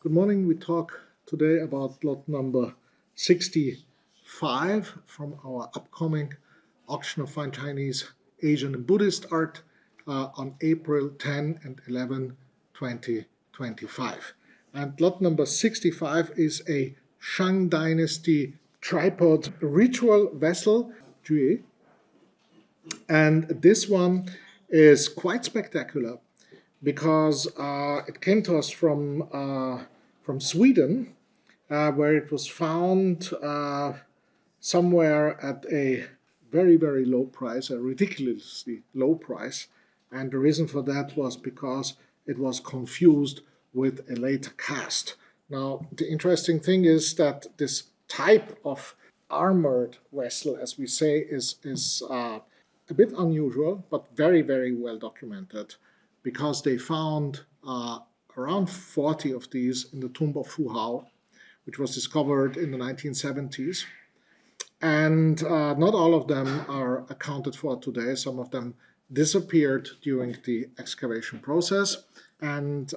Good morning. We talk today about lot number 65 from our upcoming auction of fine Chinese, Asian, and Buddhist art on April 10 and 11, 2025. And lot number 65 is a Shang Dynasty tripod ritual vessel, JUE. And this one is quite spectacular because it came to us from Sweden, where it was found somewhere at a very, very low price, a ridiculously low price. And the reason for that was because it was confused with a later cast. Now, the interesting thing is that this type of armored vessel, as we say, is a bit unusual, but very, very well documented, because they found around 40 of these in the tomb of Fu Hao, which was discovered in the 1970s. And not all of them are accounted for today. Some of them disappeared during the excavation process, and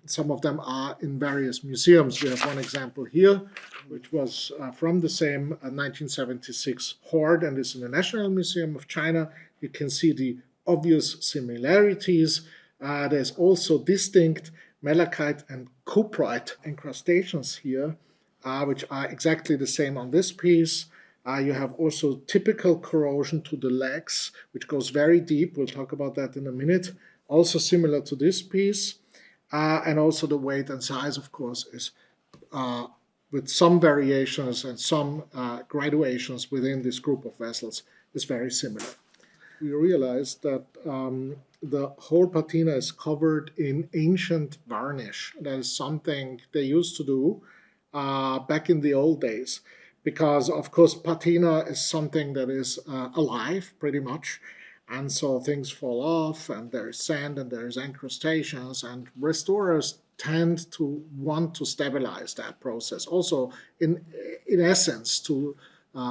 some of them are in various museums. We have one example here, which was from the same 1976 hoard, and is in the National Museum of China. You can see the obvious similarities. There's also distinct malachite and cuprite incrustations here, which are exactly the same on this piece. You have also typical corrosion to the legs, which goes very deep. We'll talk about that in a minute. Also similar to this piece. And also the weight and size, of course, is with some variations and some graduations within this group of vessels is very similar. We realized that the whole patina is covered in ancient varnish. That is something they used to do back in the old days, because of course patina is something that is alive pretty much, and so things fall off, and there's sand and there's incrustations, and restorers tend to want to stabilize that process, also in essence to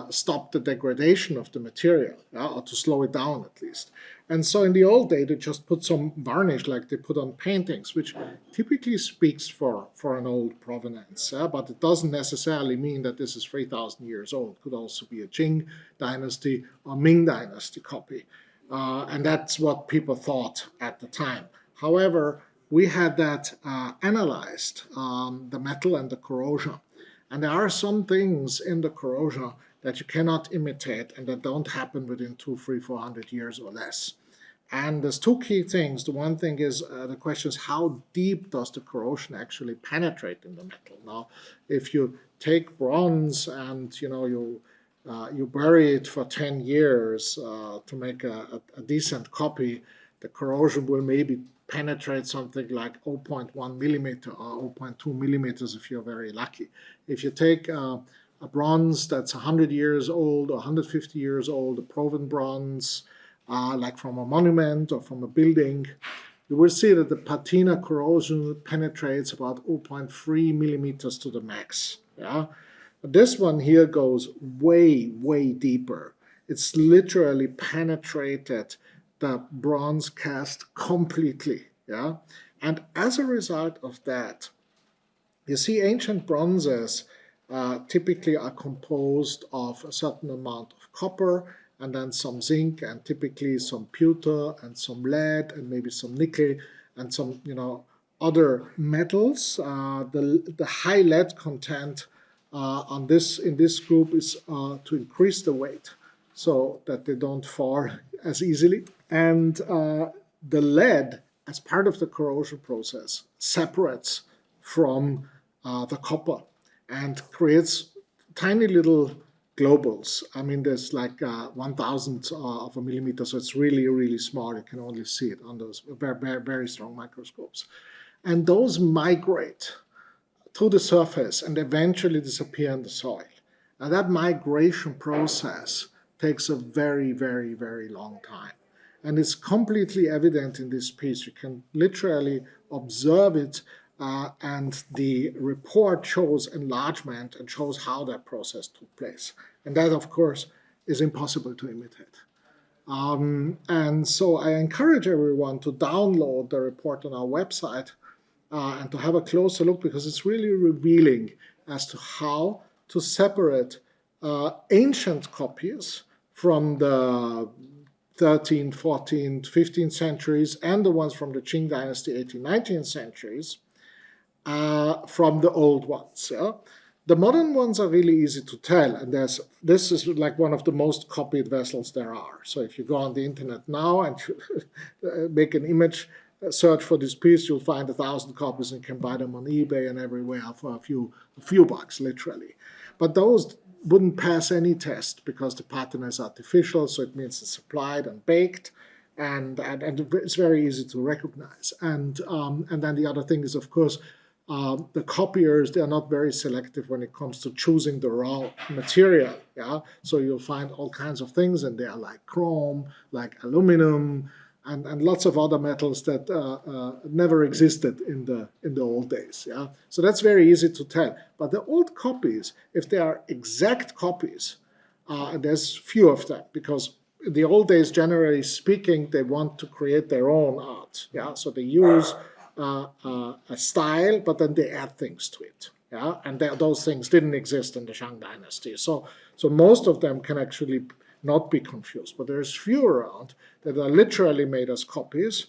stop the degradation of the material, or to slow it down at least. And so in the old day, they just put some varnish like they put on paintings, which typically speaks for an old provenance, but it doesn't necessarily mean that this is 3,000 years old. It could also be a Qing dynasty or Ming dynasty copy. And that's what people thought at the time. However, we had that analyzed, the metal and the corrosion. And there are some things in the corrosion that you cannot imitate and that don't happen within 200, 300, 400 years or less. And there's two key things. The one thing is the question is, how deep does the corrosion actually penetrate in the metal? Now, if you take bronze and you bury it for 10 years to make a decent copy, the corrosion will maybe penetrate something like 0.1 millimeter or 0.2 millimeters if you're very lucky. If you take a bronze that's 100 years old or 150 years old, a proven bronze, like from a monument or from a building, you will see that the patina corrosion penetrates about 0.3 millimeters to the max. Yeah, but this one here goes way, way deeper. It's literally penetrated the bronze cast completely. Yeah, and as a result of that, you see ancient bronzes typically are composed of a certain amount of copper and then some zinc and typically some pewter and some lead and maybe some nickel and some other metals. The high lead content in this group is to increase the weight so that they don't fall as easily. And the lead, as part of the corrosion process, separates from the copper and creates tiny little globules. I mean, there's like 1,000th of a millimeter, so it's really, really small. You can only see it on those very, very, very strong microscopes. And those migrate to the surface and eventually disappear in the soil. And that migration process takes a very, very, very long time. And it's completely evident in this piece. You can literally observe it, and the report shows enlargement and shows how that process took place. And that, of course, is impossible to imitate. And so I encourage everyone to download the report on our website and to have a closer look, because it's really revealing as to how to separate ancient copies from the 13th, 14th, 15th centuries and the ones from the Qing dynasty, 18th, 19th centuries, from the old ones. Yeah? The modern ones are really easy to tell, and this is like one of the most copied vessels there are. So if you go on the internet now and make an image search for this piece, you'll find 1,000 copies and can buy them on eBay and everywhere for a few bucks, literally. But those wouldn't pass any test because the pattern is artificial, so it means it's supplied and baked, and it's very easy to recognize. And then the other thing is, of course, the copiers, they are not very selective when it comes to choosing the raw material. Yeah, so you'll find all kinds of things in there, like chrome, like aluminum, and lots of other metals that never existed in the old days. Yeah, so that's very easy to tell. But the old copies, if they are exact copies, there's few of them, because in the old days, generally speaking, they want to create their own art. Yeah, so they use a style, but then they add things to it. Yeah, and those things didn't exist in the Shang dynasty. So most of them can actually not be confused, but there's few around that are literally made as copies,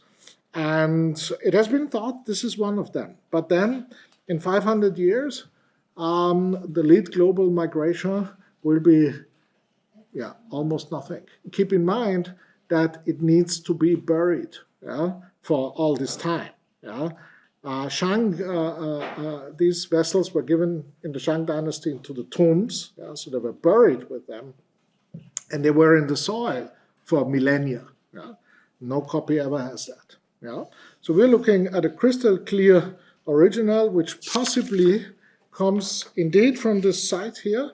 and it has been thought this is one of them. But then, in 500 years, the lead global migration will be, almost nothing. Keep in mind that it needs to be buried, for all this time. Shang, these vessels were given in the Shang dynasty into the tombs, so they were buried with them, and they were in the soil for millennia. No copy ever has that. So we're looking at a crystal clear original, which possibly comes indeed from this site here,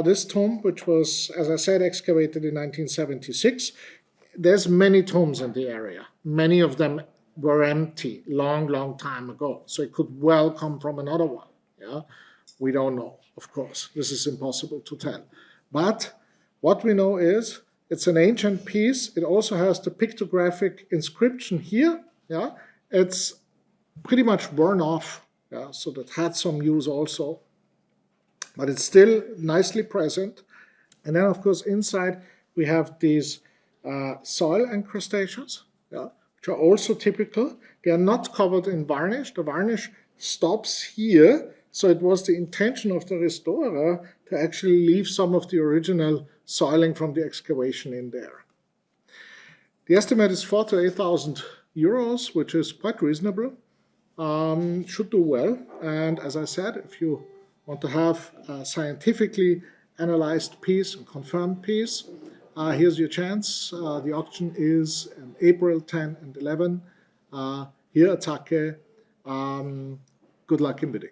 this tomb, which was, as I said, excavated in 1976. There's many tombs in the area. Many of them were empty long time ago. So it could well come from another one. We don't know, of course. This is impossible to tell. But what we know is it's an ancient piece. It also has the pictographic inscription here. It's pretty much worn off. So that had some use also. But it's still nicely present. And then, of course, inside we have these soil incrustations, which are also typical. They are not covered in varnish. The varnish stops here. So it was the intention of the restorer to actually leave some of the original soiling from the excavation in there. The estimate is 4,000 to 8,000 euros, which is quite reasonable. Should do well. And as I said, if you want to have a scientifically analyzed piece, a confirmed piece, here's your chance. The auction is on April 10 and 11 here at Zacke. Good luck in bidding.